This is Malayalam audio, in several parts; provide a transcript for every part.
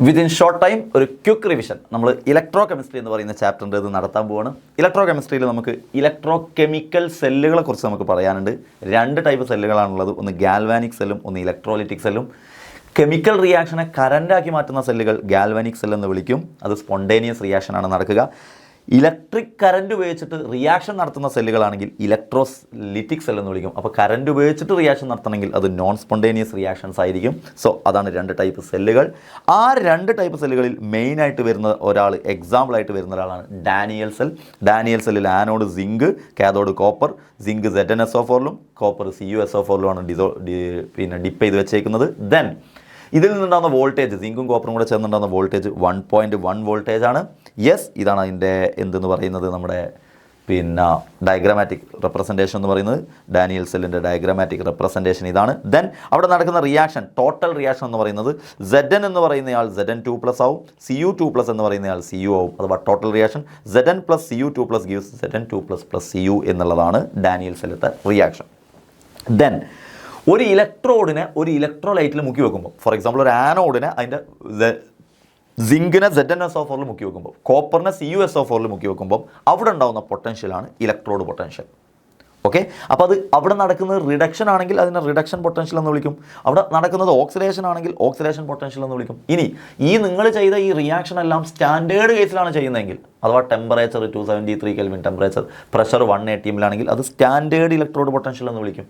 വിത്തിൻ ഷോർട്ട് ടൈം ഒരു ക്വിക്ക് റിവിഷൻ നമ്മൾ ഇലക്ട്രോ കെമിസ്ട്രി എന്ന് പറയുന്ന ചാപ്റ്ററിൻ്റെ ഇത് നടത്താൻ പോവുകയാണ്. ഇലക്ട്രോ കെമിസ്ട്രിയിൽ നമുക്ക് ഇലക്ട്രോ കെമിക്കൽ സെല്ലുകളെ കുറിച്ച് നമുക്ക് പറയാനുണ്ട്. രണ്ട് ടൈപ്പ് സെല്ലുകളാണുള്ളത്, ഒന്ന് ഗാൽവാനിക് സെല്ലും ഒന്ന് ഇലക്ട്രോലിറ്റിക് സെല്ലും. കെമിക്കൽ റിയാക്ഷനെ കറൻറ്റാക്കി മാറ്റുന്ന സെല്ലുകൾ ഗാൽവാനിക് സെൽ എന്ന് വിളിക്കും. അത് സ്പോണ്ടേനിയസ് റിയാക്ഷനാണ് നടക്കുക. ഇലക്ട്രിക് കറൻറ്റ് ഉപയോഗിച്ചിട്ട് റിയാക്ഷൻ നടത്തുന്ന സെല്ലുകളാണെങ്കിൽ ഇലക്ട്രോലിറ്റിക് സെൽ എന്ന് വിളിക്കും. അപ്പോൾ കറൻറ്റ് ഉപയോഗിച്ചിട്ട് റിയാക്ഷൻ നടത്തണമെങ്കിൽ അത് നോൺ സ്പോണ്ടേനിയസ് റിയാക്ഷൻസ് ആയിരിക്കും. സോ അതാണ് രണ്ട് ടൈപ്പ് സെല്ലുകൾ. ആ രണ്ട് ടൈപ്പ് സെല്ലുകളിൽ മെയിനായിട്ട് വരുന്ന ഒരാൾ, എക്സാമ്പിളായിട്ട് വരുന്ന ഒരാളാണ് ഡാനിയൽ സെൽ. ഡാനിയൽ സെല്ലിൽ anode zinc, cathode copper. Zinc ZnSO4ലും കോപ്പർ CuSO4ലുമാണ് ഡിപ്പ് ചെയ്ത് വെച്ചേക്കുന്നത്. ദെൻ ഇതിൽ നിന്നുണ്ടാകുന്ന വോൾട്ടേജ്, സിങ്കും കോപ്പറും കൂടെ ചേർന്നുണ്ടാകുന്ന വോൾട്ടേജ് 1.1 വോൾട്ടേജ് ആണ്. യെസ്, ഇതാണ് അതിൻ്റെ എന്തെന്ന് പറയുന്നത്, നമ്മുടെ ഡയഗ്രാമാറ്റിക് റെപ്രസെൻറ്റേഷൻ എന്ന് പറയുന്നത്. ഡാനിയൽ സെല്ലിൻ്റെ ഡയഗ്രാമാറ്റിക് റെപ്രസെൻറ്റേഷൻ ഇതാണ്. ദെൻ അവിടെ നടക്കുന്ന റിയാക്ഷൻ, ടോട്ടൽ റിയാക്ഷൻ എന്ന് പറയുന്നത് Zn എന്ന് പറയുന്നയാൾ Zn2+ ആവും, Cu2+ എന്ന് പറയുന്നയാൾ Cu ആവും. അഥവാ total reaction Zn + Cu2+ gives Zn2+ Cu എന്നുള്ളതാണ് ഡാനിയൽ സെല്ലിലത്തെ റിയാക്ഷൻ. ദെൻ ഒരു ഇലക്ട്രോഡിനെ ഒരു ഇലക്ട്രോലൈറ്റിൽ മുക്കി വെക്കുമ്പോൾ, ഫോർ എക്സാമ്പിൾ ഒരു ആനോഡിനെ അതിൻ്റെ സിങ്കിനെ ZnSO4ൽ മുക്കി വെക്കുമ്പോൾ, കോപ്പറിനെ CuSO4ൽ മുക്കി വെക്കുമ്പോൾ അവിടെ ഉണ്ടാകുന്ന പൊട്ടൻഷ്യലാണ് ഇലക്ട്രോഡ് പൊട്ടൻഷ്യൽ. ഓക്കെ, അപ്പോൾ അത് അവിടെ നടക്കുന്നത് റിഡക്ഷൻ ആണെങ്കിൽ അതിനെ റിഡക്ഷൻ പൊട്ടൻഷ്യൽ എന്ന് വിളിക്കും. അവിടെ നടക്കുന്നത് ഓക്സിഡേഷൻ ആണെങ്കിൽ ഓക്സിഡേഷൻ പൊട്ടൻഷ്യൽ എന്ന് വിളിക്കും. ഇനി ഈ നിങ്ങൾ ചെയ്ത ഈ റിയാക്ഷൻ എല്ലാം സ്റ്റാൻഡേർഡ് കേസിലാണ് ചെയ്യുന്നതെങ്കിൽ, അഥവാ temperature 273 kelvin temperature, pressure 1 atm ആണെങ്കിൽ അത് സ്റ്റാൻഡേർഡ് ഇലക്ട്രോഡ് പൊട്ടൻഷ്യൽ എന്ന് വിളിക്കും.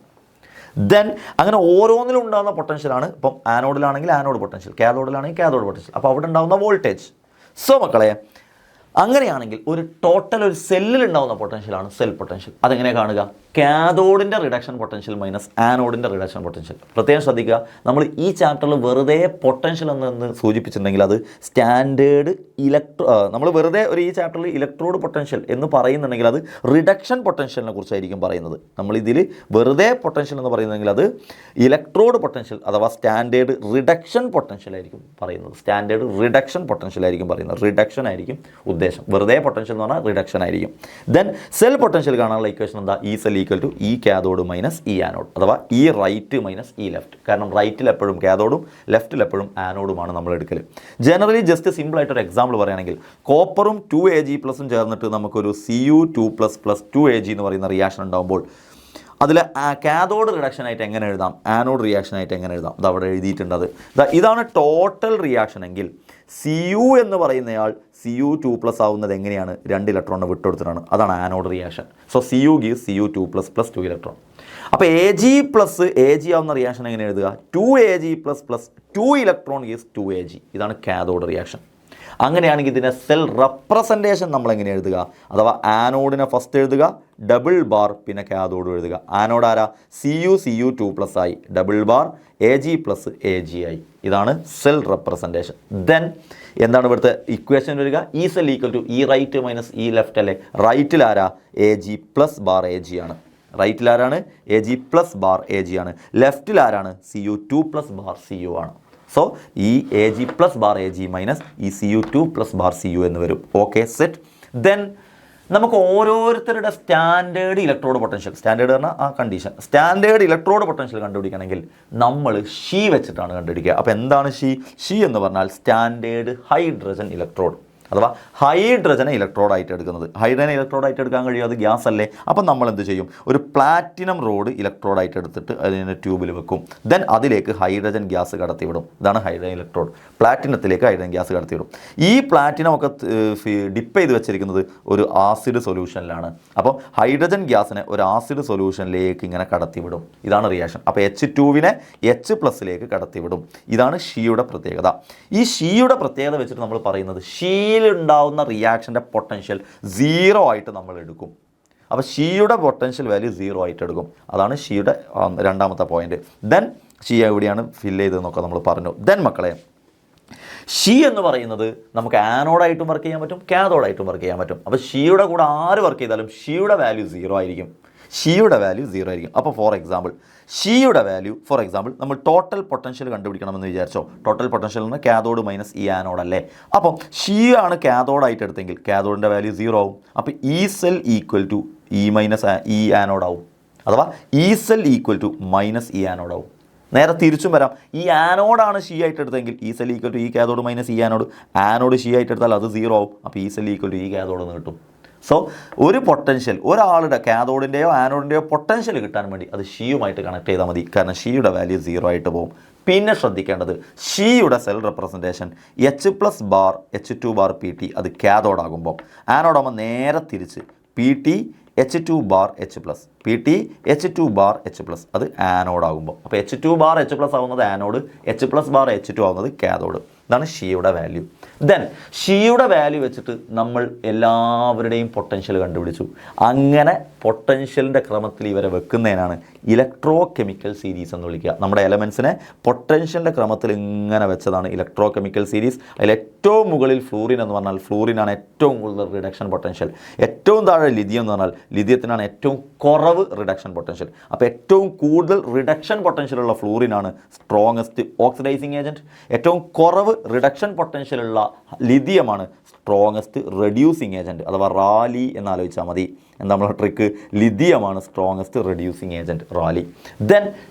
ദെൻ അങ്ങനെ ഓരോന്നിലും ഉണ്ടാകുന്ന പൊട്ടൻഷ്യലാണ്. ഇപ്പം ആനോഡിലാണെങ്കിൽ ആനോഡ് പൊട്ടൻഷ്യൽ, കാഥോഡിലാണെങ്കിൽ കാഥോഡ് പൊട്ടൻഷ്യൽ. അപ്പോൾ അവിടെ ഉണ്ടാകുന്ന വോൾട്ടേജ്. സോ മക്കളെ, അങ്ങനെയാണെങ്കിൽ ഒരു ടോട്ടൽ ഒരു സെല്ലിൽ ഉണ്ടാകുന്ന പൊട്ടൻഷ്യലാണ് സെൽ പൊട്ടൻഷ്യൽ. അതെങ്ങനെ കാണുക? കാഥോഡിൻ്റെ റിഡക്ഷൻ പൊട്ടൻഷ്യൽ മൈനസ് ആനോഡിൻ്റെ റിഡക്ഷൻ പൊട്ടൻഷ്യൽ. പ്രത്യേകം ശ്രദ്ധിക്കുക, നമ്മൾ ഈ ചാപ്റ്ററിൽ വെറുതെ പൊട്ടൻഷ്യൽ എന്ന് സൂചിപ്പിച്ചിട്ടുണ്ടെങ്കിൽ അത് സ്റ്റാൻഡേർഡ് നമ്മൾ വെറുതെ ഈ ചാപ്റ്ററിൽ ഇലക്ട്രോഡ് പൊട്ടൻഷ്യൽ എന്ന് പറയുന്നുണ്ടെങ്കിൽ അത് റിഡക്ഷൻ പൊട്ടൻഷ്യലിനെ കുറിച്ചായിരിക്കും പറയുന്നത്. നമ്മളിതിൽ വെറുതെ പൊട്ടൻഷ്യൽ എന്ന് പറയുന്നതെങ്കിൽ അത് ഇലക്ട്രോഡ് പൊട്ടൻഷ്യൽ അഥവാ സ്റ്റാൻഡേർഡ് റിഡക്ഷൻ പൊട്ടൻഷ്യൽ ആയിരിക്കും പറയുന്നത്. സ്റ്റാൻഡേർഡ് റിഡക്ഷൻ പൊട്ടൻഷ്യൽ ആയിരിക്കും പറയുന്നത്. റിഡക്ഷൻ ആയിരിക്കും ഉദ്ദേശം. വെറുതെ പൊട്ടൻഷ്യൽ എന്ന് പറഞ്ഞാൽ റിഡക്ഷൻ ആയിരിക്കും. ദെൻ സെൽ പൊട്ടൻഷ്യൽ കാണാനുള്ള ഇക്വേഷൻ എന്താ? ഈ സെൽ ഈക്വൽ ടു ഈ കാഥോഡ് മൈനസ് ഈ ആനോഡ്, അഥവാ ഈ റൈറ്റ് മൈനസ് ഈ ലെഫ്റ്റ്. കാരണം റൈറ്റിൽ എപ്പോഴും കാഥോഡും ലെഫ്റ്റിൽ എപ്പോഴും ആനോഡുമാണ് നമ്മൾ എടുക്കൽ. ജനറലി ജസ്റ്റ് സിമ്പിളായിട്ടൊരു എക്സാമ്പിൾ പറയുകയാണെങ്കിൽ, കോപ്പറും 2Ag+ ചേർന്നിട്ട് നമുക്കൊരു Cu2++ 2Ag എന്ന് പറയുന്ന റിയാക്ഷൻ ഉണ്ടാകുമ്പോൾ അതിൽ കാഥോഡ് റിഡക്ഷൻ ആയിട്ട് എങ്ങനെ എഴുതാം, ആനോഡ് റിയാക്ഷൻ ആയിട്ട് എങ്ങനെ എഴുതാം, ഇത് അവിടെ എഴുതിയിട്ടുണ്ട്. ഇതാണ് ടോട്ടൽ റിയാക്ഷൻ എങ്കിൽ Cu എന്ന് പറയുന്നയാൾ Cu2+ ആവുന്നത് എങ്ങനെയാണ്? 2 ഇലക്ട്രോണിനെ വിട്ടുകൊടുത്തിട്ടാണ്. അതാണ് anode reaction. So Cu gives Cu2+ + 2 electron. അപ്പോൾ Ag + Ag ആവുന്ന റിയാക്ഷൻ എങ്ങനെ എഴുതുക? 2Ag+ 2 electron gives 2Ag. ഇതാണ് കാഥോഡ് റിയാക്ഷൻ. അങ്ങനെയാണെങ്കിൽ ഇതിനെ സെൽ റെപ്രസെൻറ്റേഷൻ നമ്മൾ എങ്ങനെ എഴുതുക? അഥവാ ആനോഡിനെ ഫസ്റ്റ് എഴുതുക, ഡബിൾ ബാർ, പിന്നെ കാഥോഡ് എഴുതുക. ആനോഡ് ആരാ? Cu2+ ആയി, ഡബിൾ ബാർ Ag + Ag ആയി. ഇതാണ് സെൽ റെപ്രസെൻറ്റേഷൻ. ദെൻ എന്താണ് ഇവിടുത്തെ ഇക്വേഷൻ വരിക? ഈ സെൽ ഈക്വൽ ടു ഈ റൈറ്റ് മൈനസ് ഈ ലെഫ്റ്റ് അല്ലേ? റൈറ്റിൽ ആരാ? Ag + ബാർ Ag ആണ്. റൈറ്റിൽ ആരാണ്? Ag + ബാർ Ag ആണ്. ലെഫ്റ്റിൽ ആരാണ്? Cu2+ ബാർ Cu ആണ്. സോ ഈ Ag + ബാർ Ag മൈനസ് ഈ Cu2+ ബാർ Cu എന്ന് വരും. Okay, set. ദെൻ നമുക്ക് ഓരോരുത്തരുടെ സ്റ്റാൻഡേർഡ് ഇലക്ട്രോഡ് പൊട്ടൻഷ്യൽ, സ്റ്റാൻഡേർഡ് പറഞ്ഞാൽ ആ കണ്ടീഷൻ, സ്റ്റാൻഡേർഡ് ഇലക്ട്രോഡ് പൊട്ടൻഷ്യൽ കണ്ടുപിടിക്കണമെങ്കിൽ നമ്മൾ ഷീ വെച്ചിട്ടാണ് കണ്ടുപിടിക്കുക. അപ്പോൾ എന്താണ് ഷീ? ഷീ എന്ന് പറഞ്ഞാൽ സ്റ്റാൻഡേർഡ് ഹൈഡ്രജൻ ഇലക്ട്രോഡ്, അഥവാ ഹൈഡ്രജനെ ഇലക്ട്രോഡായിട്ട് എടുക്കുന്നത്. ഹൈഡ്രജനെ ഇലക്ട്രോഡായിട്ട് എടുക്കാൻ കഴിയും, അത് ഗ്യാസ് അല്ലേ. അപ്പം നമ്മൾ എന്ത് ചെയ്യും? ഒരു പ്ലാറ്റിനം റോഡ് ഇലക്ട്രോഡായിട്ട് എടുത്തിട്ട് അതിനെ ട്യൂബിൽ വെക്കും. ദെൻ അതിലേക്ക് ഹൈഡ്രജൻ ഗ്യാസ് കടത്തിവിടും. ഇതാണ് ഹൈഡ്രജൻ ഇലക്ട്രോഡ്. പ്ലാറ്റിനത്തിലേക്ക് ഹൈഡ്രജൻ ഗ്യാസ് കടത്തിവിടും. ഈ പ്ലാറ്റിനം ഒക്കെ ഡിപ്പ് ചെയ്ത് വെച്ചിരിക്കുന്നത് ഒരു ആസിഡ് സൊല്യൂഷനിലാണ്. അപ്പോൾ ഹൈഡ്രജൻ ഗ്യാസിനെ ഒരു ആസിഡ് സൊല്യൂഷനിലേക്ക് ഇങ്ങനെ കടത്തിവിടും. ഇതാണ് റിയാക്ഷൻ. അപ്പോൾ H2വിനെ H+ലേക്ക് കടത്തിവിടും. ഇതാണ് ഷീയുടെ പ്രത്യേകത. ഈ ഷീയുടെ പ്രത്യേകത വെച്ചിട്ട് നമ്മൾ പറയുന്നത് ഉണ്ടാവുന്ന റിയാക്ഷൻ്റെ പൊട്ടൻഷ്യൽ 0 ആയിട്ട് നമ്മൾ എടുക്കും. അപ്പോൾ ഷീയുടെ പൊട്ടൻഷ്യൽ വാല്യൂ 0 ആയിട്ട് എടുക്കും. അതാണ് ഷീയുടെ രണ്ടാമത്തെ പോയിന്റ്. ദെൻ ഷീ എവിടെയാണ് ഫില്ല് ചെയ്തതെന്നൊക്കെ നമ്മൾ പറഞ്ഞു. ദെൻ മക്കളെ, ഷീ എന്ന് പറയുന്നത് നമുക്ക് ആനോഡായിട്ടും വർക്ക് ചെയ്യാൻ പറ്റും, കാഥോഡായിട്ടും വർക്ക് ചെയ്യാൻ പറ്റും. അപ്പോൾ ഷീയുടെ കൂടെ ആര് വർക്ക് ചെയ്താലും ഷീയുടെ വാല്യൂ 0 ആയിരിക്കും. ഷീയുടെ വാല്യൂ 0 ആയിരിക്കും. അപ്പോൾ ഫോർ എക്സാമ്പിൾ ഷീയുടെ വാല്യൂ, ഫോർ എക്സാമ്പിൾ നമ്മൾ ടോട്ടൽ പൊട്ടൻഷ്യൽ കണ്ടുപിടിക്കണമെന്ന് വിചാരിച്ചോ. ടോട്ടൽ പൊട്ടൻഷ്യൽ എന്ന് കാഥോഡ് മൈനസ് ഈ ആനോഡ് അല്ലേ. അപ്പം ഷീ ആണ് കാഥോഡായിട്ട് എടുത്തെങ്കിൽ കാഥോഡിൻ്റെ വാല്യൂ 0 ആവും. അപ്പോൾ ഈ സെൽ ഈക്വൽ ടു ഈ മൈനസ് ഈ ആനോഡ് ആവും, അഥവാ ഈ സെൽ ഈക്വൽ ടു മൈനസ് ഈ ആനോഡ് ആവും. നേരെ തിരിച്ചും വരാം. ഈ ആനോഡാണ് ഷീ ആയിട്ട് എടുത്തതെങ്കിൽ ഈ സെൽ ഈക്വൽ ടു ഈ കാഥോഡ് മൈനസ് ഈ ആനോഡ് ഷീ ആയിട്ട് എടുത്താൽ അത് 0 ആവും. അപ്പോൾ ഈ സെൽ ഈക്വൽ ടു ഈ കാഥോഡ് എന്ന് കിട്ടും. സോ ഒരു പൊട്ടൻഷ്യൽ ഒരാളുടെ കാഥോഡിൻ്റെയോ ആനോഡിൻ്റെയോ പൊട്ടൻഷ്യൽ കിട്ടാൻ വേണ്ടി അത് ഷീയുമായിട്ട് കണക്ട് ചെയ്താൽ മതി. കാരണം ഷീയുടെ വാല്യൂ 0 ആയിട്ട് പോകും. പിന്നെ ശ്രദ്ധിക്കേണ്ടത് ഷീയുടെ cell representation H+H2 bar PT അത് കാഥോഡാകുമ്പോൾ, ആനോഡാകുമ്പോൾ നേരെ തിരിച്ച് PT H2 bar H+, PT H2 bar H+, അത് ആനോഡാകുമ്പോൾ. അപ്പോൾ H2 ബാർ H+ ആവുന്നത് ആനോഡ്, H+ ബാർ H2 ആവുന്നത് കാഥോഡ്. ഇതാണ് ഷിയുടെ വാല്യൂ. ദെൻ ഷിയുടെ വാല്യൂ വെച്ചിട്ട് നമ്മൾ എല്ലാവരുടെയും പൊട്ടൻഷ്യൽ കണ്ടുപിടിച്ചു. അങ്ങനെ പൊട്ടൻഷ്യലിൻ്റെ ക്രമത്തിൽ ഇവരെ വെക്കുന്നതിനാണ് ഇലക്ട്രോ കെമിക്കൽ സീരീസ് എന്ന് വിളിക്കുക. നമ്മുടെ എലമെൻസിനെ പൊട്ടൻഷ്യലിൻ്റെ ക്രമത്തിൽ ഇങ്ങനെ വെച്ചതാണ് ഇലക്ട്രോ കെമിക്കൽ സീരീസ്. അതിൽ ഏറ്റവും മുകളിൽ ഫ്ലൂറിൻ എന്ന് പറഞ്ഞാൽ ഫ്ലൂറിനാണ് ഏറ്റവും കൂടുതൽ റിഡക്ഷൻ പൊട്ടൻഷ്യൽ. ഏറ്റവും താഴെ ലിഥിയം എന്ന് പറഞ്ഞാൽ ലിഥിയത്തിനാണ് ഏറ്റവും കുറവ് റിഡക്ഷൻ പൊട്ടൻഷ്യൽ. അപ്പോൾ ഏറ്റവും കൂടുതൽ റിഡക്ഷൻ പൊട്ടൻഷ്യലുള്ള ഫ്ലൂറിനാണ് സ്ട്രോങ്ങസ്റ്റ് ഓക്സിഡൈസിങ് ഏജൻറ്റ്. ഏറ്റവും കുറവ് റിഡക്ഷൻ പൊട്ടൻഷ്യലുള്ള ലിഥിയമാണ് സ്ട്രോങ്ങസ്റ്റ് റെഡ്യൂസിങ് ഏജൻറ്റ്, അഥവാ റാലി എന്നാലോചിച്ചാൽ മതി. എന്താ നമ്മളെ ട്രിക്ക്? ലിഥിയമാണ് strongest reducing agent, rally. Then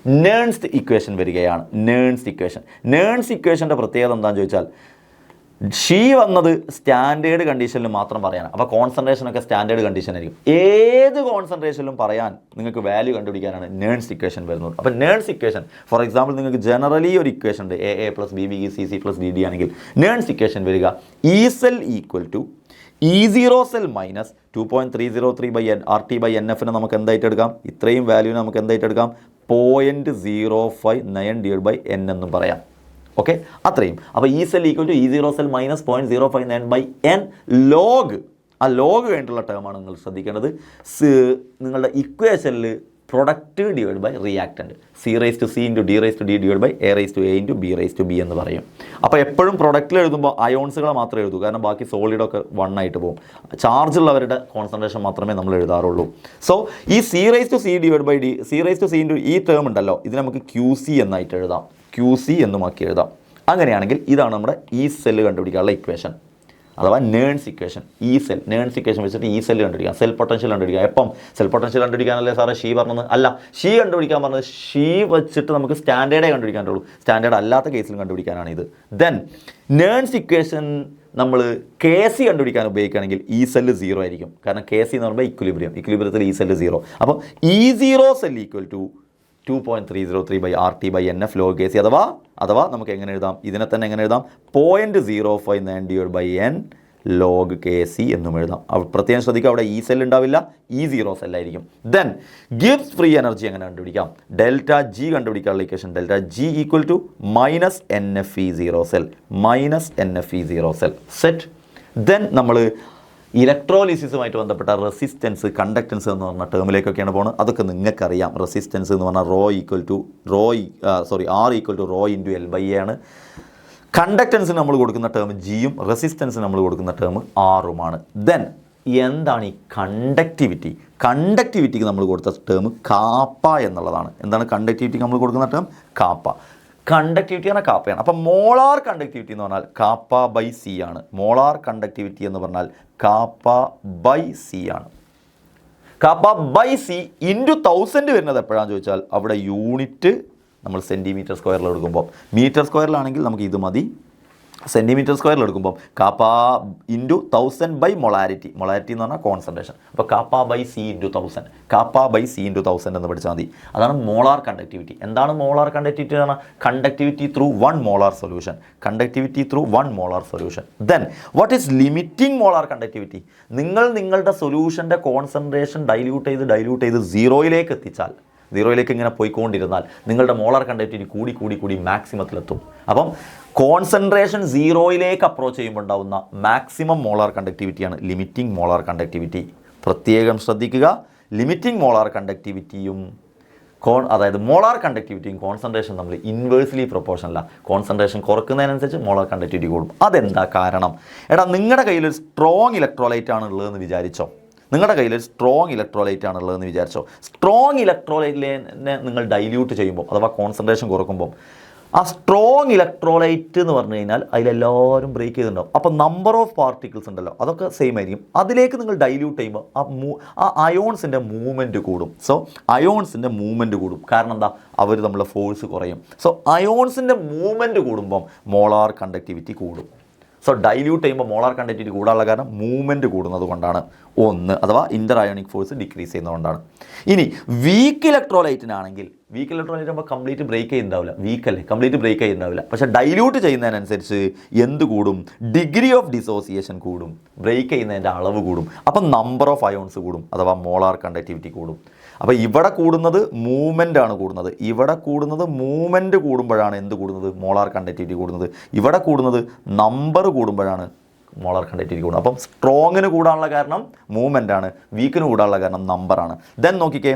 Nernst equation വരികയാണ്. നേൺസ്റ്റ് ഇക്വേഷൻ്റെ പ്രത്യേകത എന്താണെന്ന് ചോദിച്ചാൽ ഷീ വന്നത് സ്റ്റാൻഡേർഡ് കണ്ടീഷനിൽ മാത്രം പറയാനാണ്. അപ്പോൾ കോൺസെൻട്രേഷനൊക്കെ സ്റ്റാൻഡേർഡ് കണ്ടീഷൻ ആയിരിക്കും. ഏത് കോൺസെൻട്രേഷനിലും പറയാൻ നിങ്ങൾക്ക് വാല്യൂ കണ്ടുപിടിക്കാനാണ് നേൺസ്റ്റ് ഇക്വേഷൻ വരുന്നത്. അപ്പോൾ നേൺസ്റ്റ് ഇക്വേഷൻ ഫോർ എക്സാമ്പിൾ നിങ്ങൾക്ക് ജനറലി ഒരു ഇക്വേഷൻ ഉണ്ട് AA + BB CC + DD ആണെങ്കിൽ നേൺസ്റ്റ് ഇക്വേഷൻ വരിക E cell equal to E0 cell minus 2.303/RT/NF നമുക്ക് എന്തായിട്ട് എടുക്കാം? ഇത്രയും വാല്യൂവിനെ നമുക്ക് എന്തായിട്ട് എടുക്കാം? 0.059/N എന്നും പറയാം. ഓക്കെ, അത്രയും. അപ്പോൾ E cell equal to E0 cell minus 0.059/N log. ആ ലോഗ് കഴിഞ്ഞിട്ടുള്ള ടേമാണ് നിങ്ങൾ ശ്രദ്ധിക്കേണ്ടത്. നിങ്ങളുടെ ഇക്വേഷനിൽ product divide by reactant C⁻C × D⁻D divide by A⁻A × B⁻B എന്ന് പറയും. അപ്പോൾ എപ്പോഴും പ്രൊഡക്റ്റിൽ എഴുതുമ്പോൾ അയോൺസുകളെ മാത്രമേ എഴുതൂ, കാരണം ബാക്കി സോളിഡൊക്കെ 1 ആയിട്ട് പോകും. ചാർജ് ഉള്ളവരുടെ കോൺസെൻട്രേഷൻ മാത്രമേ നമ്മൾ എഴുതാറുള്ളൂ. സോ ഈ C⁻C ഡിവൈഡ് ബൈ C⁻C ഈ ടേം ഉണ്ടല്ലോ, ഇത് നമുക്ക് QC എന്നായിട്ട് എഴുതാം, QC എന്നുമാക്കി എഴുതാം. അങ്ങനെയാണെങ്കിൽ ഇതാണ് നമ്മുടെ ഈ സെല്ല് കണ്ടുപിടിക്കാനുള്ള ഇക്വേഷൻ, അഥവാ നേൺസ് ഇക്വേഷൻ. നേൺസ് ഇക്വേഷൻ വെച്ചിട്ട് ഈ സെല്ല് കണ്ടുപിടിക്കാം, സെൽ പൊട്ടൻഷ്യൽ കണ്ടുപിടിക്കാം. എപ്പം സെൽ പൊട്ടൻഷ്യൽ കണ്ടുപിടിക്കാനല്ലേ സാറേ ഷീ പറഞ്ഞത്? അല്ല, ഷീ കണ്ടുപിടിക്കാൻ പറഞ്ഞത് ഷീ വെച്ചിട്ട് നമുക്ക് സ്റ്റാൻഡേർഡേ കണ്ടുപിടിക്കാനുള്ളൂ. സ്റ്റാൻഡേർഡ് അല്ലാത്ത കേസിൽ കണ്ടുപിടിക്കാനാണ് ഇത്. ദെൻ നേൺസ് ഇക്വേഷൻ നമ്മൾ KC കണ്ടുപിടിക്കാൻ ഉപയോഗിക്കുകയാണെങ്കിൽ ഈ സെല്ല് 0 ആയിരിക്കും. കാരണം KC എന്ന് പറയുമ്പോൾ ഇക്വിലിബ്രിയത്തിൽ ഈ സെല്ല് 0. അപ്പോൾ E0 cell equal to 2.303/RT/NF log KC, അഥവാ നമുക്ക് എങ്ങനെ എഴുതാം? ഇതിനെ തന്നെ എങ്ങനെ എഴുതാം? 0.059/N log KC എന്നും എഴുതാം. പ്രത്യേകം ശ്രദ്ധിക്കുക, അവിടെ ഈ സെൽ ഉണ്ടാവില്ല, E0 സെല്ലായിരിക്കും. ദെൻ ഗിബ്സ് ഫ്രീ എനർജി എങ്ങനെ കണ്ടുപിടിക്കാം? ΔG കണ്ടുപിടിക്കാനുള്ള equation ΔG equal to -NFE0 cell, -NFE0 cell set. Then നമ്മൾ ഇലക്ട്രോലിസിസുമായിട്ട് ബന്ധപ്പെട്ട റെസിസ്റ്റൻസ്, കണ്ടക്റ്റൻസ് എന്ന് പറഞ്ഞ ടേമിലേക്കൊക്കെയാണ് പോകുന്നത്. അതൊക്കെ നിങ്ങൾക്കറിയാം. റെസിസ്റ്റൻസ് എന്ന് പറഞ്ഞാൽ R ഈക്വൽ ടു ρ × L/A ആണ്. കണ്ടക്റ്റൻസിന് നമ്മൾ കൊടുക്കുന്ന ടേം Gയും റെസിസ്റ്റൻസിന് നമ്മൾ കൊടുക്കുന്ന ടേം Rഉമാണ്. ദെൻ എന്താണ് ഈ കണ്ടക്ടിവിറ്റി? കണ്ടക്ടിവിറ്റിക്ക് നമ്മൾ കൊടുത്ത ടേം കാപ്പ എന്നുള്ളതാണ്. എന്താണ് കണ്ടക്ടിവിറ്റിക്ക് നമ്മൾ കൊടുക്കുന്ന ടേം? കാപ്പ. കണ്ടക്ടിവിറ്റി ആണ് കാപ്പയാണ്. അപ്പം മോളാർ കണ്ടക്ടിവിറ്റി എന്ന് പറഞ്ഞാൽ K/C ആണ്. മോളാർ കണ്ടക്ടിവിറ്റി എന്ന് പറഞ്ഞാൽ K/C ആണ്. K/C × 1000 വരുന്നത് എപ്പോഴാണെന്ന് ചോദിച്ചാൽ അവിടെ യൂണിറ്റ് നമ്മൾ സെൻറ്റിമീറ്റർ സ്ക്വയറിൽ എടുക്കുമ്പോൾ, മീറ്റർ സ്ക്വയറിലാണെങ്കിൽ നമുക്ക് ഇത് മതി. സെൻറ്റിമീറ്റർ സ്ക്വയറിൽ എടുക്കുമ്പോൾ K × 1000 മൊളാരിറ്റി എന്ന് പറഞ്ഞാൽ കോൺസെൻട്രേഷൻ. അപ്പോൾ K/C × 1000, K/C × 1000 എന്ന് പഠിച്ചാൽ മതി. അതാണ് മോളാർ കണ്ടക്ടിവിറ്റി. എന്താണ് മോളാർ കണ്ടക്ടിവിറ്റി എന്ന് പറഞ്ഞാൽ? Conductivity through 1 molar solution. Conductivity through 1 molar solution. Then what is limiting molar conductivity? നിങ്ങളുടെ സൊല്യൂഷൻ്റെ കോൺസെൻട്രേഷൻ ഡൈല്യൂട്ട് ചെയ്ത് 0യിലേക്ക് എത്തിച്ചാൽ, 0യിലേക്ക് ഇങ്ങനെ പോയിക്കൊണ്ടിരുന്നാൽ നിങ്ങളുടെ മോളാർ കണ്ടക്ടിവിറ്റി കൂടി മാക്സിമത്തിലെത്തും. അപ്പം കോൺസെൻട്രേഷൻ 0യിലേക്ക് അപ്രോച്ച് ചെയ്യുമ്പോൾ ഉണ്ടാകുന്ന മാക്സിമം മോളാർ കണ്ടക്ടിവിറ്റിയാണ് ലിമിറ്റിംഗ് മോളാർ കണ്ടക്ടിവിറ്റി. പ്രത്യേകം ശ്രദ്ധിക്കുക, ലിമിറ്റിംഗ് മോളാർ കണ്ടക്ടിവിറ്റിയും അതായത് മോളാർ കണ്ടക്ടിവിറ്റിയും കോൺസെൻട്രേഷൻ തമ്മിൽ ഇൻവേഴ്സ്ലി പ്രൊപ്പോർഷനല്ല. കോൺസെൻട്രേഷൻ കുറക്കുന്നതിനനുസരിച്ച് മോളാർ കണ്ടക്ടിവിറ്റി കൂടും. അതെന്താ കാരണം? നിങ്ങളുടെ കയ്യിൽ ഒരു സ്ട്രോങ് ഇലക്ട്രോലൈറ്റ് ആണ് ഉള്ളതെന്ന് വിചാരിച്ചോ. സ്ട്രോങ് ഇലക്ട്രോലൈറ്റിനെ നിങ്ങൾ ഡൈല്യൂട്ട് ചെയ്യുമ്പോൾ, അഥവാ കോൺസെൻട്രേഷൻ കുറക്കുമ്പോൾ ആ സ്ട്രോങ് ഇലക്ട്രോലൈറ്റ് എന്ന് പറഞ്ഞു കഴിഞ്ഞാൽ അതിലെല്ലാവരും ബ്രേക്ക് ചെയ്തിട്ടുണ്ടാവും. അപ്പോൾ നമ്പർ ഓഫ് പാർട്ടിക്കിൾസ് ഉണ്ടല്ലോ അതൊക്കെ സെയിം ആയിരിക്കും. അതിലേക്ക് നിങ്ങൾ ഡൈല്യൂട്ട് ചെയ്യുമ്പോൾ ആ അയോൺസിൻ്റെ മൂവ്മെൻറ്റ് കൂടും. സോ അയോൺസിൻ്റെ മൂവ്മെൻറ്റ് കൂടും. കാരണം എന്താ, അവർ തമ്മിലുള്ള ഫോഴ്സ് കുറയും. സോ അയോൺസിൻ്റെ മൂവ്മെൻറ്റ് കൂടുമ്പം മോളാർ കണ്ടക്ടിവിറ്റി കൂടും. സോ ഡൈല്യൂട്ട് ചെയ്യുമ്പോൾ മോളാർ കണ്ടക്ടിവിറ്റി കൂടാനുള്ള കാരണം മൂവ്മെൻറ്റ് കൂടുന്നത് കൊണ്ടാണ് ഒന്ന്, അഥവാ ഇൻ്റർ അയോണിക് ഫോഴ്സ് ഡിക്രീസ് ചെയ്യുന്നതുകൊണ്ടാണ്. ഇനി വീക്ക് ഇലക്ട്രോലൈറ്റിനാണെങ്കിൽ, വീക്ക് ഇലക്ട്രോലൈറ്റ് ആകുമ്പോൾ കംപ്ലീറ്റ് ബ്രേക്ക് ചെയ്യുന്നുണ്ടാവില്ല, വീക്കല്ലേ, കംപ്ലീറ്റ് ബ്രേക്ക് ചെയ്യുന്നുണ്ടാവില്ല. പക്ഷേ ഡൈല്യൂട്ട് ചെയ്യുന്നതിനനുസരിച്ച് എന്ത് കൂടും, ഡിഗ്രി ഓഫ് ഡിസോസിയേഷൻ കൂടും, ബ്രേക്ക് ചെയ്യുന്നതിൻ്റെ അളവ് കൂടും. അപ്പം നമ്പർ ഓഫ് അയോൺസ് കൂടും, അഥവാ മോളാർ കണ്ടക്ടിവിറ്റി കൂടും. അപ്പോൾ ഇവിടെ കൂടുന്നത് മൂവ്മെൻ്റ് ആണ് കൂടുന്നത്, ഇവിടെ കൂടുന്നത് മൂവ്മെൻറ്റ് കൂടുമ്പോഴാണ് എന്ത് കൂടുന്നത്, മോളാർ കണ്ടക്ടിവിറ്റി കൂടുന്നത്. ഇവിടെ കൂടുന്നത് നമ്പർ കൂടുമ്പോഴാണ് മോളാർ കണ്ടക്ടിവിറ്റി കൂടുന്നത്. അപ്പം സ്ട്രോങ്ങിന് കൂടാനുള്ള കാരണം മൂവ്മെൻ്റ് ആണ്, വീക്കിന് കൂടാനുള്ള കാരണം നമ്പറാണ്. ദെൻ നോക്കിക്കേ,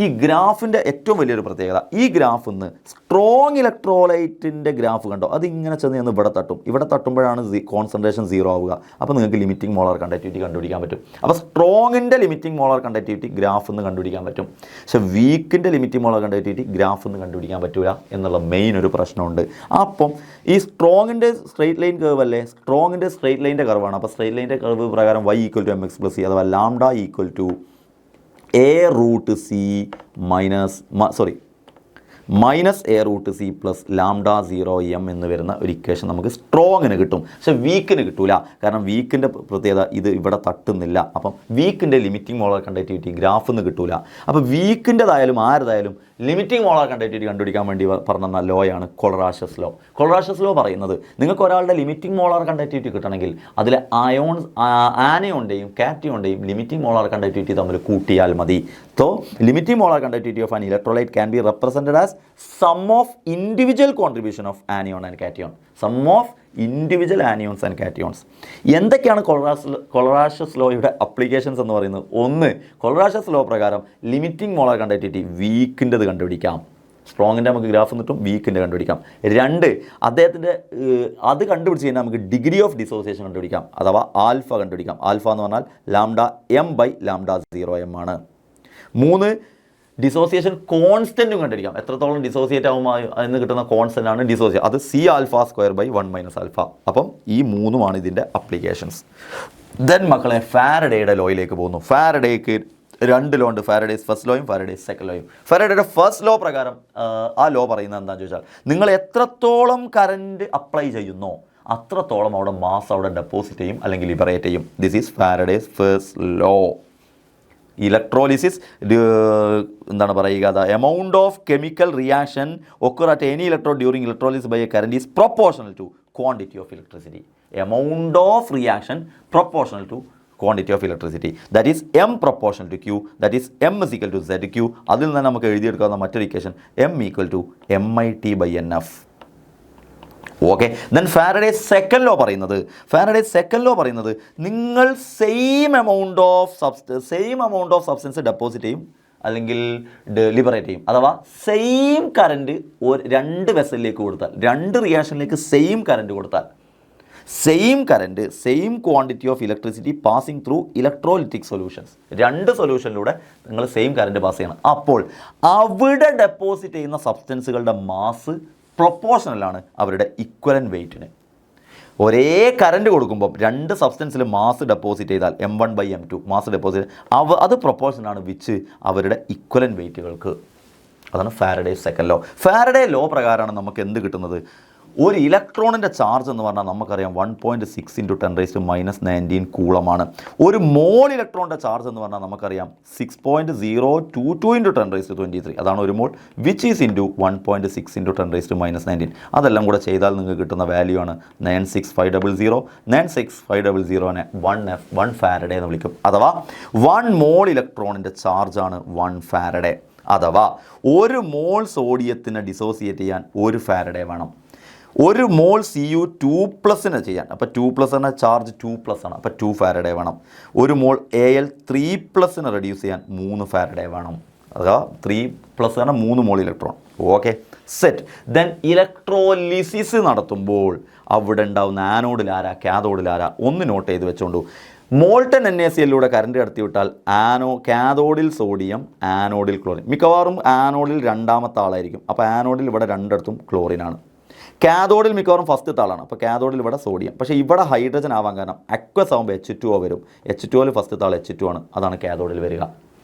ഈ ഗ്രാഫിൻ്റെ ഏറ്റവും വലിയൊരു പ്രത്യേകത, ഈ ഗ്രാഫിൽ നിന്ന് സ്ട്രോങ് ഇലക്ട്രോലൈറ്റിൻ്റെ ഗ്രാഫ് കണ്ടോ, അതിങ്ങനെ ചെന്ന് ഇവിടെ തട്ടും. ഇവിടെ തട്ടുമ്പോഴാണ് കോൺസെൻട്രേഷൻ 0 ആവുക. അപ്പോൾ നിങ്ങൾക്ക് ലിമിറ്റിംഗ് മോളാർ കണ്ടക്ടിവിറ്റി കണ്ടുപിടിക്കാൻ പറ്റും. അപ്പോൾ സ്ട്രോങ്ങിൻ്റെ ലിമിറ്റിംഗ് മോളാർ കണ്ടക്ടിവിറ്റി ഗ്രാഫിൽ നിന്ന് കണ്ടുപിടിക്കാൻ പറ്റും. പക്ഷേ വീക്കിൻ്റെ ലിമിറ്റിംഗ് മോളാർ കണ്ടക്ടിവിറ്റി ഗ്രാഫിൽ നിന്ന് കണ്ടുപിടിക്കാൻ പറ്റില്ല എന്നുള്ള മെയിൻ ഒരു പ്രശ്നമുണ്ട്. അപ്പം ഈ സ്ട്രോങ്ങിൻ്റെ സ്ട്രെയിറ്റ് ലൈൻ കർവ് അല്ലേ, സ്ട്രോങ്ങിൻ്റെ സ്ട്രെയിറ്റ് ലൈൻ്റെ കർവാണ്. അപ്പോൾ സ്ട്രെയിറ്റ് ലൈൻ്റെ കർവ് പ്രകാരം y = mx + c, അഥവാ lambda = -a√c plus lambda 0m എന്ന് വരുന്ന ഒരു ഇക്വേഷൻ നമുക്ക് സ്ട്രോങ്ങിന് കിട്ടും. പക്ഷേ വീക്കിന് കിട്ടൂല. കാരണം വീക്കിൻ്റെ പ്രത്യേകത ഇത് ഇവിടെ തട്ടുന്നില്ല. അപ്പം വീക്കിൻ്റെ ലിമിറ്റിംഗ് മോളാർ കണ്ടക്ടിവിറ്റി ഗ്രാഫിൽ നിന്ന് കിട്ടൂല. അപ്പോൾ വീക്കിൻ്റെതായാലും ആരതായാലും ലിമിറ്റിംഗ് മോളാർ കണ്ടക്ടിവിറ്റി കണ്ടുപിടിക്കാൻ വേണ്ടി പറഞ്ഞ ലോയാണ് കൊളറാഷസ് ലോ. കൊളറാഷസ് ലോ പറയുന്നത് നിങ്ങൾക്ക് ഒരാളുടെ ലിമിറ്റിംഗ് മോളാർ കണ്ടക്ടിവിറ്റി കിട്ടണമെങ്കിൽ അതിലെ ആനയോൻ്റെയും കാറ്റിയോൻ്റെയും ലിമിറ്റിംഗ് മോളാർ കണ്ടക്ടിവിറ്റി തമ്മിൽ കൂട്ടിയാൽ മതി. So limiting molar conductivity of an electrolyte can be represented as sum of individual contribution of anion and cation. Sum of individual anions and cations. എന്തൊക്കെയാണ് കൊളറാഷസ് ലോയുടെ അപ്ലിക്കേഷൻസ് എന്ന് പറയുന്നത്? ഒന്ന്, കൊളറാഷസ് ലോ പ്രകാരം ലിമിറ്റിംഗ് മോളാർ കണ്ടക്ടിവിറ്റി വീക്കിൻ്റെത് കണ്ടുപിടിക്കാം. സ്ട്രോങ്ങിൻ്റെ നമുക്ക് ഗ്രാഫ് നിന്നിട്ടും വീക്കിൻ്റെ കണ്ടുപിടിക്കാം. രണ്ട്, അദ്ദേഹത്തിൻ്റെ അത് കണ്ടുപിടിച്ച് കഴിഞ്ഞാൽ നമുക്ക് ഡിഗ്രി ഓഫ് ഡിസോസിയേഷൻ കണ്ടുപിടിക്കാം, അഥവാ ആൽഫ കണ്ടുപിടിക്കാം. ആൽഫ എന്ന് പറഞ്ഞാൽ ലാംഡ m/λ 0m ആണ്. മൂന്ന്, ഡിസോസിയേഷൻ കോൺസ്റ്റൻറ്റും കണ്ടിരിക്കാം. എത്രത്തോളം ഡിസോസിയേറ്റ് ആകുമ്പോൾ എന്ന് കിട്ടുന്ന കോൺസ്റ്റൻ്റ് ആണ് ഡിസോസിയേഷൻ. അത് C⁴/1 - അപ്പം ഈ മൂന്നുമാണ് ഇതിൻ്റെ അപ്ലിക്കേഷൻസ്. ദെൻ മക്കളെ ഫാരഡേയുടെ ലോയിലേക്ക് പോകുന്നു. ഫാരഡേക്ക് 2 ലോ ഉണ്ട്, ഫാരഡേസ് ഫസ്റ്റ് ലോയും ഫാരഡേസ് സെക്കൻഡ് ലോയും. ഫാരഡേയുടെ ഫസ്റ്റ് ലോ പ്രകാരം ആ ലോ പറയുന്നത് എന്താണെന്ന് ചോദിച്ചാൽ, നിങ്ങൾ എത്രത്തോളം കറൻറ്റ് അപ്ലൈ ചെയ്യുന്നോ അത്രത്തോളം അവിടെ മാസ് അവിടെ ഡെപ്പോസിറ്റ് ചെയ്യും അല്ലെങ്കിൽ ലിബറേറ്റ് ചെയ്യും. This is Faraday's first law. Electrolysis എന്താണ് പറയുക, the amount of chemical reaction occur at any electrode during electrolysis by a current is proportional to quantity of electricity. Amount of reaction proportional to quantity of electricity, that is m proportional to q, that is m = zq. അതിൽ നിന്ന് നമുക്ക് എഴുതിയെടുക്കാവുന്ന മറ്റൊരു equation m = MIT/NF. Okay. Then Faraday's second law പറയുന്നത് നിങ്ങൾ same amount of substance deposit ചെയ്യും അല്ലെങ്കിൽ ലിബറേറ്റ് ചെയ്യും. അഥവാ സെയിം കറൻറ്റ് രണ്ട് വെസലിലേക്ക് കൊടുത്താൽ, രണ്ട് റിയാക്ഷനിലേക്ക് സെയിം കറൻറ്റ് കൊടുത്താൽ, same quantity of electricity passing through electrolytic solutions, രണ്ട് സൊല്യൂഷനിലൂടെ നിങ്ങൾ സെയിം കറൻറ്റ് പാസ് ചെയ്യണം. അപ്പോൾ അവിടെ ഡെപ്പോസിറ്റ് ചെയ്യുന്ന സബ്സ്റ്റൻസുകളുടെ മാസ് പ്രൊപ്പോർഷണലാണ് അവരുടെ ഇക്വലൻ്റ് വെയ്റ്റിന്. ഒരേ കറൻറ്റ് കൊടുക്കുമ്പോൾ രണ്ട് സബ്സ്റ്റൻസിൽ മാസ് ഡെപ്പോസിറ്റ് ചെയ്താൽ m1/m2 മാസ് ഡെപ്പോസിറ്റ് അത് പ്രൊപ്പോർഷനാണ് വിച്ച് അവരുടെ ഇക്വലൻ്റ് വെയ്റ്റുകൾക്ക്. അതാണ് Faraday's second law. Faraday law പ്രകാരമാണ് നമുക്ക് എന്ത് കിട്ടുന്നത്? ഒരു ഇലക്ട്രോണിൻ്റെ ചാർജ് എന്ന് പറഞ്ഞാൽ നമുക്കറിയാം 1.6 × 10⁻⁻19 കൂളമാണ്. ഒരു മോൾ ഇലക്ട്രോണിൻ്റെ ചാർജ് എന്ന് പറഞ്ഞാൽ നമുക്കറിയാം 6.022 × 10⁻23. അതാണ് ഒരു മോൾ, വിച്ച് ഈസ് ഇൻറ്റു 1.6 × 10⁻19. അതെല്ലാം കൂടെ ചെയ്താൽ നിങ്ങൾക്ക് കിട്ടുന്ന വാല്യൂ ആണ് 96500. 96500നെ 1 ഫാരഡേ എന്ന് വിളിക്കും. അഥവാ 1 മോൾ ഇലക്ട്രോണിൻ്റെ ചാർജാണ് 1 ഫാരഡേ. അഥവാ ഒരു മോൾ സോഡിയത്തിനെ ഡിസോസിയേറ്റ് ചെയ്യാൻ 1 ഫാരഡേ വേണം. ഒരു മോൾ Cu2+ ചെയ്യാൻ, അപ്പോൾ 2+ എന്ന ചാർജ് 2+ ആണ്, അപ്പോൾ 2 ഫാരഡേ വേണം. ഒരു മോൾ Al3+ റെഡ്യൂസ് ചെയ്യാൻ 3 ഫാരഡേ വേണം. അഥവാ 3+ ആണ് 3 mole electron. Okay, set. Then electrolysis നടത്തുമ്പോൾ അവിടെ ഉണ്ടാവുന്ന ആനോഡിലാരാ കാഥോഡിലാരാ ഒന്ന് നോട്ട് ചെയ്ത് വെച്ചോണ്ടു. മോൾട്ടൺ NaCl കറണ്ട് കടത്തിവിട്ടാൽ കാഥോഡിൽ സോഡിയം, ആനോഡിൽ ക്ലോറിൻ. മിക്കവാറും ആനോഡിൽ രണ്ടാമത്തെ ആളായിരിക്കും. അപ്പോൾ ആനോഡിൽ ഇവിടെ രണ്ടിടത്തും ക്ലോറിനാണ്. കാഥോഡിൽ മിക്കവാറും ഫസ്റ്റ് താളാണ്. അപ്പോൾ കാഥോഡിൽ ഇവിടെ സോഡിയം. പക്ഷേ ഇവിടെ ഹൈഡ്രജൻ ആവാൻ കാരണം അക്വസ് ആകുമ്പോൾ H2O വരും. H2Oയിൽ ഫസ്റ്റ് താൾ H2 ആണ്. അതാണ് കാഥോഡിൽ വരിക.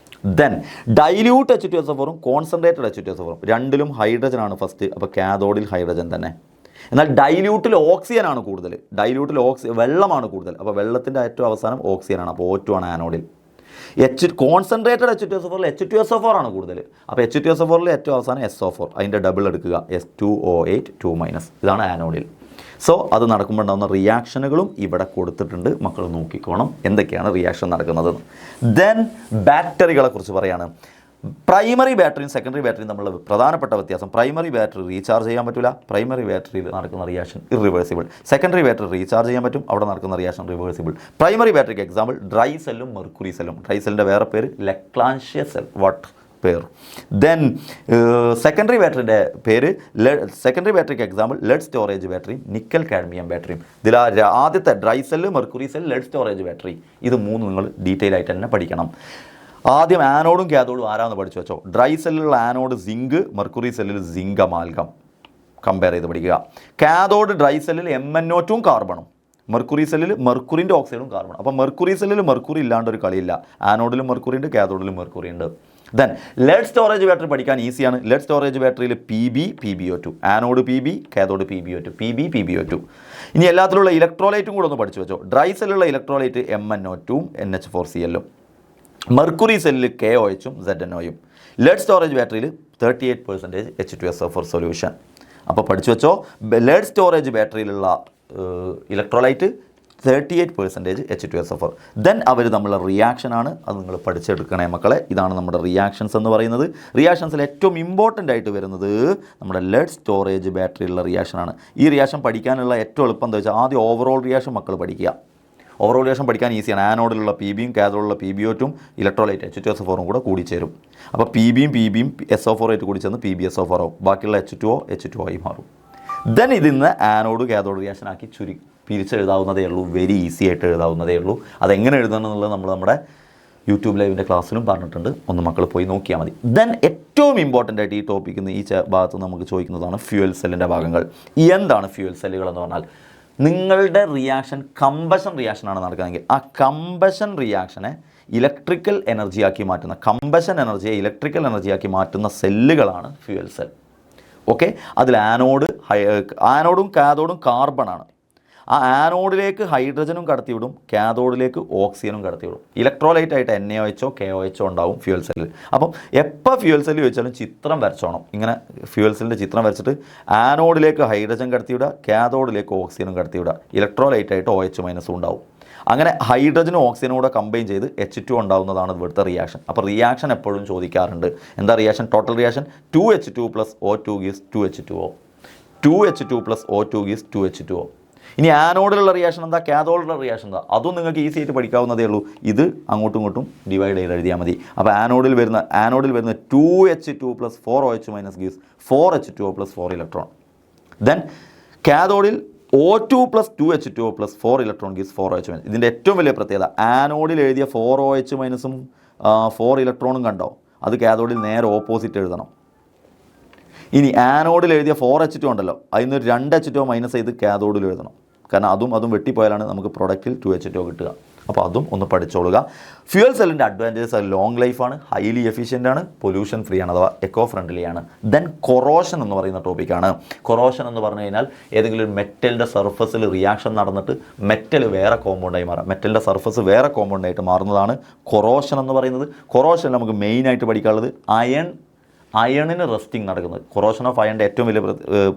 Then dilute H2SO4 concentrated H2SO4 രണ്ടിലും ഹൈഡ്രജൻ ആണ് ഫസ്റ്റ്. അപ്പോൾ കാഥോഡിൽ ഹൈഡ്രജൻ തന്നെ. എന്നാൽ ഡൈല്യൂട്ടിൽ ഓക്സിജൻ ആണ് കൂടുതൽ. ഡൈല്യൂട്ടിൽ വെള്ളമാണ് കൂടുതൽ. അപ്പോൾ വെള്ളത്തിൻ്റെ ഏറ്റവും അവസാനം ഓക്സിജനാണ്. അപ്പോൾ O2 ആണ് ആനോഡിൽ. കോൺസെൻട്രേറ്റഡ് H2SO4 H2SO4 ആണ് കൂടുതൽ. അപ്പോൾ H2SO4ൽ ഏറ്റവും അവസാനം SO4. അതിൻ്റെ ഡബിൾ എടുക്കുക S2O8 2-. ഇതാണ് ആനോഡിൽ. സോ അത് നടക്കുമ്പോൾ ഉണ്ടാകുന്ന റിയാക്ഷനുകളും ഇവിടെ കൊടുത്തിട്ടുണ്ട്. മക്കൾ നോക്കിക്കോണം എന്തൊക്കെയാണ് റിയാക്ഷൻ നടക്കുന്നത്. ദെൻ ബാറ്ററികളെ കുറിച്ച് പറയാണ്. പ്രൈമറി ബാറ്ററിയും സെക്കൻഡറി ബാറ്ററിയും തമ്മിലുള്ള പ്രധാനപ്പെട്ട വ്യത്യാസം, പ്രൈമറി ബാറ്ററി റീചാർജ് ചെയ്യാൻ പറ്റില്ല. പ്രൈമറി ബാറ്ററിയിൽ നടക്കുന്ന reaction irreversible. Secondary battery recharge ചെയ്യാൻ പറ്റും. അവിടെ നടക്കുന്ന റിയാക്ഷൻ റിവേഴ്സിബിൾ. പ്രൈമറി ബാറ്ററിക്ക് എക്സാമ്പിൾ ഡ്രൈ സെല്ലും മെർക്കുറി സെല്ലും. ഡ്രൈ സെല്ലിൻ്റെ വേറെ പേര് ലക്ലാൻഷ്യ സെൽ. വാട്ട് പേർ. ദെൻ സെക്കൻഡറി ബാറ്ററിൻ്റെ പേര് സെക്കൻഡറി ബാറ്ററിക്ക് എക്സാമ്പിൾ ലെഡ് സ്റ്റോറേജ് ബാറ്ററിയും നിക്കൽ കാഡ്മിയം ബാറ്ററിയും. ഇതിൽ ആദ്യത്തെ dry cell, mercury cell, lead storage battery, ഇത് മൂന്ന് നിങ്ങൾ ഡീറ്റെയിൽ ആയിട്ട് തന്നെ പഠിക്കണം. ആദ്യം ആനോഡും കാഥോഡും ആരാന്ന് പഠിച്ചു വെച്ചോ. ഡ്രൈ സെല്ലിലുള്ള ആനോഡ് സിങ്ക്, മെർക്കുറി സെല്ലിൽ സിങ്ക് അമാൽഗം കമ്പയർ ചെയ്ത് പഠിക്കുക. കാഥോഡ് ഡ്രൈ സെല്ലിൽ MnO2 കാർബണും, മെർക്കുറി സെല്ലിൽ മെർക്കുറിൻ്റെ ഓക്സൈഡും കാർബണും. അപ്പോൾ മെർക്കുറി സെല്ലിൽ മെർക്കുറി ഇല്ലാണ്ട് ഒരു കളിയില്ല. ആനോഡിലും മെർക്കുറി ഉണ്ട്, കാഥോഡിലും മെർക്കുറി ഉണ്ട്. ദെൻ ലെഡ് സ്റ്റോറേജ് ബാറ്ററി പഠിക്കാൻ ഈസിയാണ്. ലെഡ് സ്റ്റോറേജ് ബാറ്ററിയിൽ PbPbO2, anode PB, cathode PbO2, PbPbO2. ഇനി എല്ലാത്തിലുള്ള ഇലക്ട്രോലൈറ്റും കൂടെ ഒന്ന് പഠിച്ചു വെച്ചോ. ഡ്രൈ സെല്ലുള്ള ഇലക്ട്രോലൈറ്റ് MnO2 NH4Cl, മെർക്കുറി സെല്ലിൽ KOH ZNO. ലെഡ് സ്റ്റോറേജ് ബാറ്ററിയിൽ 38% H2SO4 സൊല്യൂഷൻ. അപ്പോൾ പഠിച്ചു വെച്ചോ, ലെഡ് സ്റ്റോറേജ് ബാറ്ററിയിലുള്ള ഇലക്ട്രോലൈറ്റ് 38% H2SO4. ദെൻ അവർ തമ്മിലുള്ള റിയാക്ഷനാണ്. അത് നിങ്ങൾ പഠിച്ചെടുക്കണേ മക്കളെ. ഇതാണ് നമ്മുടെ റിയാക്ഷൻസ് എന്ന് പറയുന്നത്. റിയാക്ഷൻസിൽ ഏറ്റവും ഇമ്പോർട്ടൻ്റ് ആയിട്ട് വരുന്നത് നമ്മുടെ ലെഡ് സ്റ്റോറേജ് ബാറ്ററിയിലുള്ള റിയാക്ഷനാണ്. ഈ റിയാക്ഷൻ പഠിക്കാനുള്ള ഏറ്റവും എളുപ്പം എന്താ വെച്ചാൽ ആദ്യം ഓവറോൾ റിയാക്ഷൻ മക്കൾ പഠിക്കുക. ഓവറോൾ റിയാക്ഷൻ പഠിക്കാൻ ഈസിയാണ്. ആനോഡിലുള്ള PBയും കാഥോഡിലുള്ള PbO2 ഇലക്ട്രോലൈറ്റ് H2SO4 കൂടെ കൂടിച്ചേരും. അപ്പോൾ PBയും SO4 ആയിട്ട് കൂടി ചേർന്ന് PbSO4 ആവും. ബാക്കിയുള്ള H2O ആയി മാറും. ദെൻ ഇതിന്ന് ആനോഡ് കാഥോഡ് റിയാക്ഷൻ ആക്കി പിരിച്ചെഴുതാവുന്നതേ ഉള്ളൂ. വെരി ഈസി ആയിട്ട് എഴുതാവുന്നതേ ഉള്ളൂ. അതെങ്ങനെ എഴുതണം എന്നുള്ളത് നമ്മൾ നമ്മുടെ യൂട്യൂബ് ലൈവിൻ്റെ ക്ലാസ്സിലും പറഞ്ഞിട്ടുണ്ട്. ഒന്ന് മക്കൾ പോയി നോക്കിയാൽ മതി. ദെൻ ഏറ്റവും ഇമ്പോർട്ടൻ്റ് ആയിട്ട് ഈ ടോപ്പിക്കിൽ നിന്ന് ഈ ഭാഗത്ത് നമുക്ക് ചോദിക്കുന്നതാണ് ഫ്യൂവൽ സെല്ലിൻ്റെ ഭാഗങ്ങൾ. എന്താണ് ഫ്യൂവൽ സെല്ലുകൾ എന്ന് പറഞ്ഞാൽ, നിങ്ങളുടെ റിയാക്ഷൻ കമ്പഷൻ റിയാക്ഷനാണ് നടക്കുന്നതെങ്കിൽ ആ കമ്പഷൻ റിയാക്ഷനെ ഇലക്ട്രിക്കൽ എനർജിയാക്കി മാറ്റുന്ന, കമ്പഷൻ എനർജിയെ ഇലക്ട്രിക്കൽ എനർജിയാക്കി മാറ്റുന്ന സെല്ലുകളാണ് ഫ്യൂവൽ സെൽ. ഓക്കെ, അതിൽ ആനോഡും കാഥോഡും കാർബണാണ്. ആ ആനോഡിലേക്ക് ഹൈഡ്രജനും കടത്തിവിടും, കാഥോഡിലേക്ക് ഓക്സിജനും കടത്തിവിടും. ഇലക്ട്രോലൈറ്റ് ആയിട്ട് NaOH KOH ഉണ്ടാവും ഫ്യൂവൽ സെല്ലിൽ. അപ്പം എപ്പോൾ ഫ്യൂവൽ സെല്ല് ചോദിച്ചാലും ചിത്രം വരച്ചോണം. ഇങ്ങനെ ഫ്യൂവൽ സെല്ലിൻ്റെ ചിത്രം വരച്ചിട്ട് ആനോഡിലേക്ക് ഹൈഡ്രജൻ കടത്തിവിടുക, കാഥോഡിലേക്ക് ഓക്സിജനും കടത്തിവിടുക. ഇലക്ട്രോലൈറ്റ് ആയിട്ട് OH- ഉണ്ടാവും. അങ്ങനെ ഹൈഡ്രജനും ഓക്സിജനും കൂടെ കമ്പൈൻ ചെയ്ത് H2 ഉണ്ടാവുന്നതാണ് ഇവിടുത്തെ റിയാക്ഷൻ. അപ്പോൾ റിയാക്ഷൻ എപ്പോഴും ചോദിക്കാറുണ്ട്. എന്താ reaction? Total reaction 2H2 + O2 gives 2H2O. 2H2 + O2 gives 2H2O. ഇനി ആനോഡിലുള്ള റിയാക്ഷൻ എന്താ, കാഥോഡിലുള്ള റിയാക്ഷൻ എന്താ, അതും നിങ്ങൾക്ക് ഈസി ആയിട്ട് പഠിക്കാവുന്നതേ ഉള്ളൂ. ഇത് അങ്ങോട്ടും ഇങ്ങോട്ടും ഡിവൈഡ് ചെയ്ത് എഴുതിയാൽ മതി. അപ്പോൾ ആനോഡിൽ വരുന്ന 2H2 + 4OH- gives 4H2O + 4 electron. Then കാഥോഡിൽ O2 + 2H2O + 4 electron gives 4OH-. ഇതിൻ്റെ ഏറ്റവും വലിയ പ്രത്യേകത, ആനോഡിൽ എഴുതിയ 4OH- 4 ഇലക്ട്രോണും കണ്ടോ, അത് കാഥോഡിൽ നേരെ ഓപ്പോസിറ്റ് എഴുതണം. ഇനി ആനോഡിൽ എഴുതിയ 4H2 ഉണ്ടല്ലോ, അതിന് 2H2- ചെയ്ത് കാഥോഡിൽ എഴുതണം. കാരണം അതും വെട്ടിപ്പോയാലാണ് നമുക്ക് പ്രൊഡക്റ്റിൽ 2H2 കിട്ടുക. അപ്പോൾ അതും ഒന്ന് പഠിച്ചോളുക. ഫ്യൂവൽ സെല്ലിൻ്റെ അഡ്വാൻറ്റേജസ് ലോങ് ലൈഫാണ്, ഹൈലി എഫിഷ്യൻ്റ് ആണ്, പൊല്യൂഷൻ ഫ്രീ ആണ്, അഥവാ എക്കോ ഫ്രണ്ട്ലി ആണ്. ദെൻ കൊറോഷൻ എന്ന് പറയുന്ന ടോപ്പിക്കാണ്. കൊറോഷൻ എന്ന് പറഞ്ഞു കഴിഞ്ഞാൽ ഏതെങ്കിലും ഒരു മെറ്റലിൻ്റെ സർഫസിൽ റിയാക്ഷൻ നടന്നിട്ട് മെറ്റൽ വേറെ കോമ്പൗണ്ടായി മാറാം, മെറ്റലിൻ്റെ സർഫസ് വേറെ കോമ്പൗണ്ടായിട്ട് മാറുന്നതാണ് കൊറോഷൻ എന്ന് പറയുന്നത്. കൊറോഷൻ നമുക്ക് മെയിനായിട്ട് പഠിക്കാനുള്ളത് അയണിന് റസ്റ്റിംഗ് നടക്കുന്നത്. കൊറോഷൻ ഓഫ് അയണിൻ്റെ ഏറ്റവും വലിയ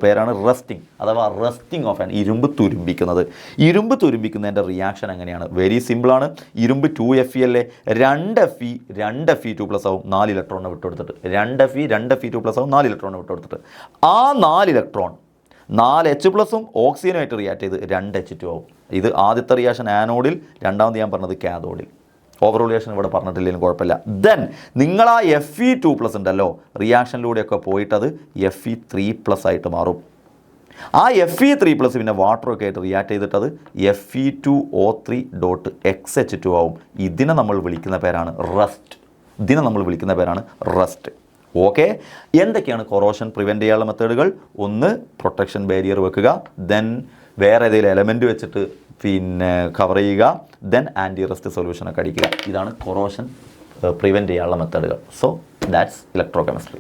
പേരാണ് റസ്റ്റിംഗ്, അഥവാ റസ്റ്റിംഗ് ഓഫ് അയൺ, ഇരുമ്പ് തുരുമ്പിക്കുന്നത്. ഇരുമ്പ് തുരുമ്പിക്കുന്നതിൻ്റെ റിയാക്ഷൻ എങ്ങനെയാണ്? വെരി സിമ്പിളാണ്. ഇരുമ്പ് 2Fe 2Fe2+ ആവും, 4 ഇലക്ട്രോണിനെ വിട്ടുകൊടുത്തിട്ട്. 2Fe2+ ആവും, 4 ഇലക്ട്രോണിനെ വിട്ടുകൊടുത്തിട്ട്. ആ 4 ഇലക്ട്രോൺ 4H+ ഓക്സിജനുമായിട്ട് റിയാക്ട് ചെയ്ത് 2H2 ആവും. ഇത് ആദ്യത്തെ റിയാക്ഷൻ ആനോഡിൽ, രണ്ടാമത് ഞാൻ പറഞ്ഞത് കാഥോഡിൽ. ഓവറോൾ റിയാക്ഷൻ ഇവിടെ പറഞ്ഞിട്ടില്ലെങ്കിലും കുഴപ്പമില്ല. ദെൻ നിങ്ങൾ ആ Fe2+ ഉണ്ടല്ലോ, റിയാക്ഷനിലൂടെയൊക്കെ പോയിട്ട് അത് Fe3+ ആയിട്ട് മാറും. ആ Fe3+ പിന്നെ വാട്ടറൊക്കെ ആയിട്ട് റിയാക്ട് ചെയ്തിട്ടത് Fe2O3.XH2 ആവും. ഇതിനെ നമ്മൾ വിളിക്കുന്ന പേരാണ് റസ്റ്റ്. ഓക്കെ. എന്തൊക്കെയാണ് കൊറോഷൻ പ്രിവെൻറ്റ് ചെയ്യാനുള്ള മെത്തേഡുകൾ? ഒന്ന്, പ്രൊട്ടക്ഷൻ ബാരിയർ വെക്കുക, ദെൻ വേറെ ഏതെങ്കിലും എലമെൻറ്റ് വെച്ചിട്ട് കവർ ചെയ്യുക, ദെൻ ആൻറ്റി റസ്റ്റ് സൊല്യൂഷനൊക്കെ അടിക്കുക. ഇതാണ് കൊറോഷൻ പ്രിവെൻറ്റ് ചെയ്യാനുള്ള മെത്തേഡുകൾ. So that's electro chemistry.